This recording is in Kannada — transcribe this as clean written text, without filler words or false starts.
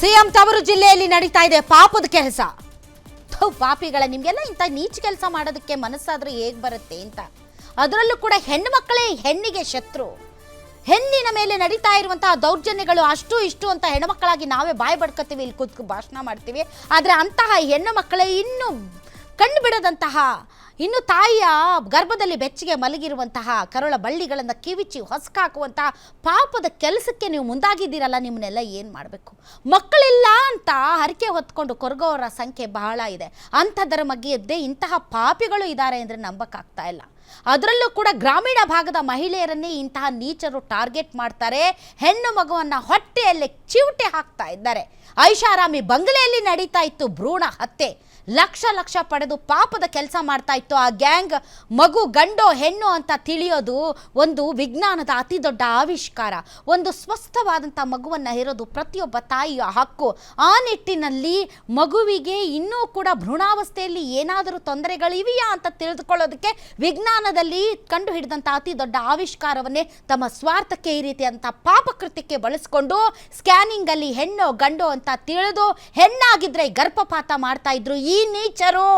ಸಿಎಂ ತವರು ಜಿಲ್ಲೆಯಲ್ಲಿ ನಡೀತಾ ಇದೆ ಪಾಪದ ಕೆಲಸ. ಪಾಪಿಗಳ ನಿಮಗೆಲ್ಲ ಇಂಥ ನೀಚ ಕೆಲಸ ಮಾಡೋದಕ್ಕೆ ಮನಸ್ಸಾದ್ರೆ ಹೇಗೆ ಬರುತ್ತೆ ಅಂತ. ಅದರಲ್ಲೂ ಕೂಡ ಹೆಣ್ಣು ಮಕ್ಕಳೇ ಹೆಣ್ಣಿಗೆ ಶತ್ರು. ಹೆಣ್ಣಿನ ಮೇಲೆ ನಡೀತಾ ಇರುವಂತಹ ದೌರ್ಜನ್ಯಗಳು ಅಷ್ಟು ಇಷ್ಟು ಅಂತ ಹೆಣ್ಣು ಮಕ್ಕಳಾಗಿ ನಾವೇ ಬಾಯಿ ಬಡ್ಕೊತೀವಿ, ಇಲ್ಲಿ ಕೂತ್ಕೊಂಡು ಭಾಷಣ ಮಾಡ್ತೀವಿ. ಆದರೆ ಅಂತಹ ಹೆಣ್ಣು ಮಕ್ಕಳೇ ಇನ್ನೂ ಕಣ್ಣು ಬಿಡದಂತಹ, ಇನ್ನು ತಾಯಿಯ ಗರ್ಭದಲ್ಲಿ ಬೆಚ್ಚಗೆ ಮಲಗಿರುವಂತಹ ಕರುಳ ಬಳ್ಳಿಗಳನ್ನು ಕಿವಿಚಿ ಹೊಸಕಾಕುವಂತಹ ಪಾಪದ ಕೆಲಸಕ್ಕೆ ನೀವು ಮುಂದಾಗಿದ್ದೀರಲ್ಲ, ನಿಮ್ಮನ್ನೆಲ್ಲ ಏನು ಮಾಡಬೇಕು? ಮಕ್ಕಳಿಲ್ಲ ಅಂತ ಹರಕೆ ಹೊತ್ಕೊಂಡು ಕೊರಗೋರ ಸಂಖ್ಯೆ ಬಹಳ ಇದೆ. ಅಂಥದ್ದರ ಮಧ್ಯೆ ಇಂತಹ ಪಾಪಿಗಳು ಇದ್ದಾರೆ ಅಂದರೆ ನಂಬಕ್ಕಾಗ್ತಾ ಇಲ್ಲ. ಅದರಲ್ಲೂ ಕೂಡ ಗ್ರಾಮೀಣ ಭಾಗದ ಮಹಿಳೆಯರನ್ನೇ ಇಂತಹ ನೀಚರು ಟಾರ್ಗೆಟ್ ಮಾಡ್ತಾರೆ. ಹೆಣ್ಣು ಮಗುವನ್ನು ಹೊಟ್ಟೆಯಲ್ಲಿ ಚಿವುಟೆ ಹಾಕ್ತಾ ಇದ್ದಾರೆ. ಐಷಾರಾಮಿ ಬಂಗಲೆಯಲ್ಲಿ ನಡೀತಾ ಇತ್ತು ಭ್ರೂಣ ಹತ್ಯೆ. ಲಕ್ಷ ಲಕ್ಷ ಪಡೆದು ಪಾಪದ ಕೆಲಸ ಮಾಡ್ತಾ ಇತ್ತು ಆ ಗ್ಯಾಂಗ್. ಮಗು ಗಂಡೋ ಹೆಣ್ಣು ಅಂತ ತಿಳಿಯೋದು ಒಂದು ವಿಜ್ಞಾನದ ಅತಿ ದೊಡ್ಡ ಆವಿಷ್ಕಾರ. ಒಂದು ಸ್ವಸ್ಥವಾದಂಥ ಮಗುವನ್ನು ಹೇರೋದು ಪ್ರತಿಯೊಬ್ಬ ತಾಯಿಯ ಹಕ್ಕು. ಆ ನಿಟ್ಟಿನಲ್ಲಿ ಮಗುವಿಗೆ ಇನ್ನೂ ಕೂಡ ಭ್ರೂಣಾವಸ್ಥೆಯಲ್ಲಿ ಏನಾದರೂ ತೊಂದರೆಗಳಿವೆಯಾ ಅಂತ ತಿಳಿದುಕೊಳ್ಳೋದಕ್ಕೆ ವಿಜ್ಞಾನದಲ್ಲಿ ಕಂಡು ಹಿಡಿದಂಥ ಅತಿ ದೊಡ್ಡ ಆವಿಷ್ಕಾರವನ್ನೇ ತಮ್ಮ ಸ್ವಾರ್ಥಕ್ಕೆ ಈ ರೀತಿಯಂಥ ಪಾಪಕೃತ್ಯಕ್ಕೆ ಬಳಸಿಕೊಂಡು ಸ್ಕ್ಯಾನಿಂಗಲ್ಲಿ ಹೆಣ್ಣೋ ಗಂಡೋ ಅಂತ ತಿಳಿದು ಹೆಣ್ಣಾಗಿದ್ರೆ ಗರ್ಭಪಾತ ಮಾಡ್ತಾ ಇದ್ರು ಈ ನೀಚರು.